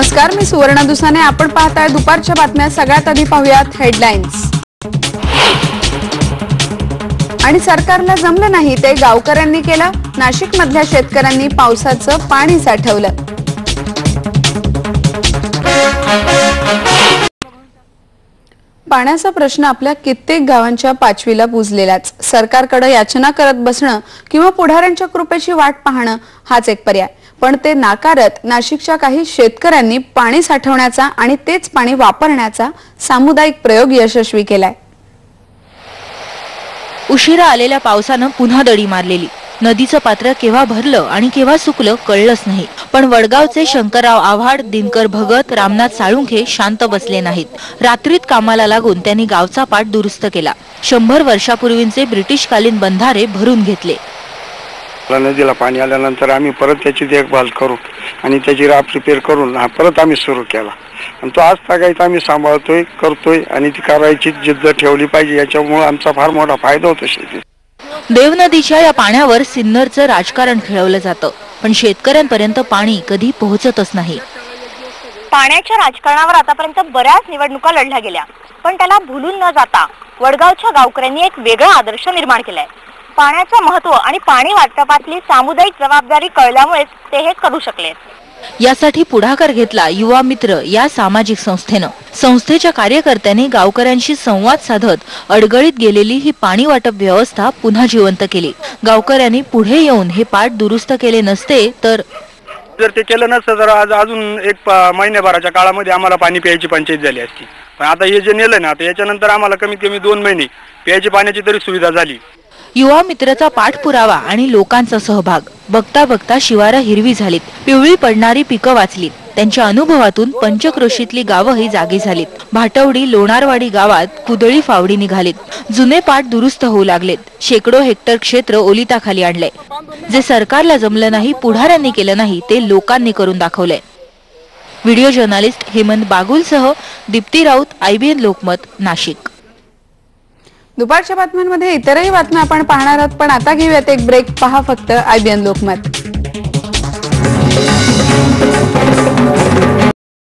नमस्कार, मी सुवर्णा दुसाने. आपण पाहताय दुपारच्या बातम्या. सगळ्यात आधी पाहूयात हेडलाईन्स. आणि सरकारला जमलं नाही ते गावकऱ्यांनी केलं. नाशिक मधल्या शेतकऱ्यांनी पावसाचं पाणी साठवलं. पाण्याचा प्रश्न आपल्या कित्येक गावांच्या पाचवीला पुजलेलाच. सरकारकडे याचना करत बसणं किंवा पुढाऱ्यांच्या कृपेची वाट पाहणं हाच एक पर्याय. पण ते नाकारत नाशिकच्या काही शेतकऱ्यांनी पाणी साठवण्याचा आणि तेच पाणी वापरण्याचा सामुदायिक प्रयोग यशस्वी केलाय. उशिरा आलेल्या पावसानं पुन्हा दडी मारलेली. नदीचं पात्र केव्हा भरलं आणि केव्हा सुकलं कळलंच नाही. पण वडगावचे शंकरराव आव्हाड, दिनकर भगत, रामनाथ साळुंखे शांत बसले नाहीत. रात्रीत कामाला लागून त्यांनी गावचा पाट दुरुस्त केला. 100 वर्षापूर्वीचे ब्रिटिशकालीन बंधारे भरून घेतले. नदीला पाणी आल्यानंतर आम्ही परत त्याची देखभाल करू आणि त्याची राप रिपेअर करून परत आम्ही सुरू केला. आणि तो आज तागायत आम्ही सांभाळतोय, करतोय आणि ती करायची जिद्द ठेवली पाहिजे. याच्यामुळे आमचा फार मोठा फायदा होतो शेतीत. देव नदीच्या या पाण्यावर सिन्नरचं राजकारण खेळवलं जातं, पण शेतकऱ्यांपर्यंत पाणी कधी पोहोचतच नाही. पाण्याच्या राजकारणावर आतापर्यंत बऱ्याच निवडणुका लढल्या गेल्या, पण त्याला भुलून न जाता वडगावच्या गावकऱ्यांनी एक वेगळा आदर्श निर्माण केलाय. पाण्याचं महत्त्व आणि पाणी वाटपातली सामुदायिक जबाबदारी कळल्यामुळेच ते हे करू शकले. यासाठी पुढाकार घेतला युवा मित्र या सामाजिक संस्थेनं. संस्थेच्या कार्यकर्त्यांनी गावकऱ्यांशी संवाद साधत अडगळीत गेलेली ही पाणी वाटप व्यवस्था पुन्हा जिवंत केली. गावकऱ्यांनी पुढे येऊन हे पाट दुरुस्त केले नसते तर जर ते केलं नसतं तर आज अजून एक महिन्याभराच्या काळामध्ये आम्हाला पाणी प्यायची पंचायत झाली असती. पण आता हे जे नेलं ना, आता याच्यानंतर आम्हाला कमीत कमी 2 महिने प्यायची पाण्याची तरी सुविधा झाली. युवा मित्राचा पाठपुरावा आणि लोकांचा सहभाग. बघता बघता शिवारं हिरवी झालीत. पिवळी पडणारी पिकं वाचलीत. त्यांच्या अनुभवातून पंचक्रोशीतली गावंही जागी झालीत. भाटवडी, लोणारवाडी गावात कुदळी फावडी निघालीत. जुने पाट दुरुस्त होऊ लागलेत. शेकडो हेक्टर क्षेत्र ओलिताखाली आणलंय. जे सरकारला जमलं नाही, पुढाऱ्यांनी केलं नाही, ते लोकांनी करून दाखवलंय. व्हिडिओ जर्नलिस्ट हेमंत बागुलसह दीप्ती राऊत, IBN लोकमत, नाशिक. दुपारच्या बातम्यांमध्ये इतरही बातम्या आपण पाहणार आहोत, पण आता घेऊयात एक ब्रेक. पहा फक्त IBN लोकमत.